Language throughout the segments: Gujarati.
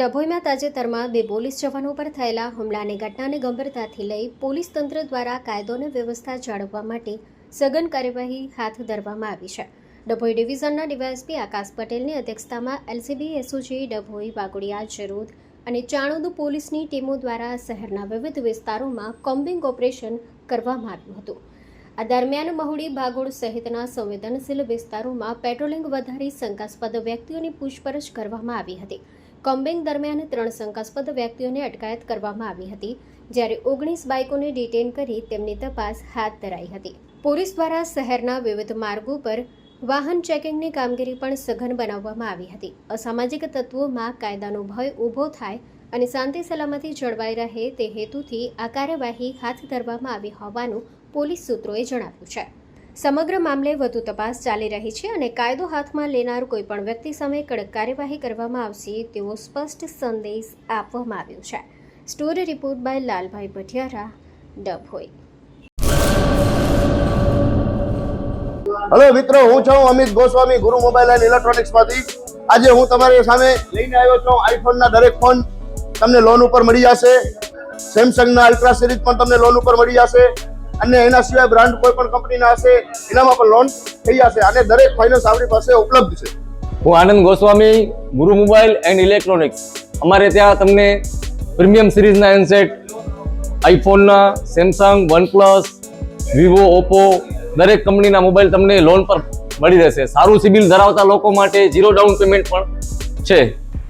ડભોઈમાં તાજેતરમાં 2 પોલીસ જવાનો પર થયેલા હુમલાની ઘટનાને ગંભીરતાથી લઈ પોલીસ તંત્ર દ્વારા કાયદો અને વ્યવસ્થા જાળવવા માટે સઘન કાર્યવાહી હાથ ધરવામાં આવી છે. ડભોઈ ડિવિઝનના ડીવાયએસપી આકાશ પટેલની અધ્યક્ષતામાં એલસીબી એસઓજી ડભોઈ, વાઘોડિયા, જરોદ અને ચાણોદ પોલીસની ટીમો દ્વારા શહેરના વિવિધ વિસ્તારોમાં કોમ્બિંગ ઓપરેશન કરવામાં આવ્યું હતું. આ દરમિયાન મહુડી, ભાગોળ સહિતના સંવેદનશીલ વિસ્તારોમાં પેટ્રોલિંગ વધારી શંકાસ્પદ વ્યક્તિઓની પૂછપરછ કરવામાં આવી હતી. કોમ્બિંગ દરમિયાન 3 શંકાસ્પદ વ્યક્તિઓને અટકાયત કરવામાં આવી હતી, જ્યારે 19 બાઇકોને ડિટેન કરી તેમની તપાસ હાથ ધરાઈ હતી. પોલીસ દ્વારા શહેરના વિવિધ માર્ગો પર વાહન ચેકિંગની કામગીરી પણ સઘન બનાવવામાં આવી હતી. અસામાજિક તત્વોમાં કાયદાનો ભય ઊભો થાય અને શાંતિ સલામતી જળવાઈ રહે તે હેતુથી આ કાર્યવાહી હાથ ધરવામાં આવી હોવાનું પોલીસ સૂત્રોએ જણાવ્યું છે. સમગ્ર મામલે વધુ તપાસ ચાલી રહી છે અને કાયદો હાથમાં લેનાર કોઈપણ વ્યક્તિ સામે કડક કાર્યવાહી કરવામાં આવશે તેવો સ્પષ્ટ સંદેશ આપવામાં આવ્યો છે. Story report by Lalbhai Bhatiyara, Dabhoi. Hello મિત્રો, હું છું અમિત ગોસ્વામી, ગુરુ મોબાઈલ એન્ડ ઇલેક્ટ્રોનિક્સમાંથી. આજે હું તમારી સામે લઈને આવ્યો છું આઈફોનના દરેક ફોન તમને લોન ઉપર મળી જશે. સેમસંગના અલ્ટ્રા સિરીઝ પણ તમને લોન ઉપર મળી જશે અને એના સિવાય બ્રાન્ડ કોઈ પણ કંપનીના હશે એનામાં પણ લોન થઈ જશે અને દરેક ફાઇનાન્સ આપણી પાસે ઉપલબ્ધ છે. હું આનંદ ગોસ્વામી, ગુરુ મોબાઈલ એન્ડ ઇલેક્ટ્રોનિક્સ. અમારે ત્યાં તમને પ્રીમિયમ સિરીઝના હેન્ડસેટ, આઈફોનના, સેમસંગ, વનપ્લસ, વિવો, ઓપ્પો દરેક કંપનીના મોબાઈલ તમને લોન પર મળી રહેશે. સારું સિબિલ ધરાવતા લોકો માટે 0 ડાઉન પેમેન્ટ પણ છે.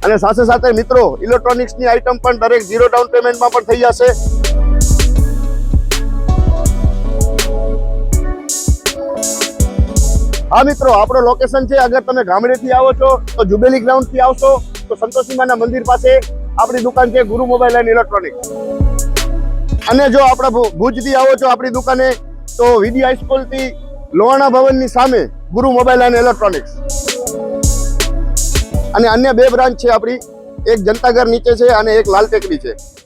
અને સાથે સાથે મિત્રો ઇલેક્ટ્રોનિક્સની આઇટમ પણ દરેક 0 ડાઉન પેમેન્ટમાં પણ થઈ જશે. હા મિત્રો, આપણો લોકેશન છે, અગર તમે ગામડેથી આવો છો તો જુબેલી ગ્રાઉન્ડથી આવશો તો સંતોષીમાના મંદિર પાસે આપણી દુકાન છે ગુરુ મોબાઈલ એન્ડ ઇલેક્ટ્રોનિક્સ. અને જો આપણે ભુજથી આવો છો આપણી દુકાને તો વીડી હાઈસ્કૂલથી લોહાણા ભવનની સામે ગુરુ મોબાઈલ એન્ડ ઇલેક્ટ્રોનિક્સ. અને અન્ય 2 બ્રાન્ચ છે આપણી, એક જનતાગર નીચે છે અને એક લાલ ટેકરી છે.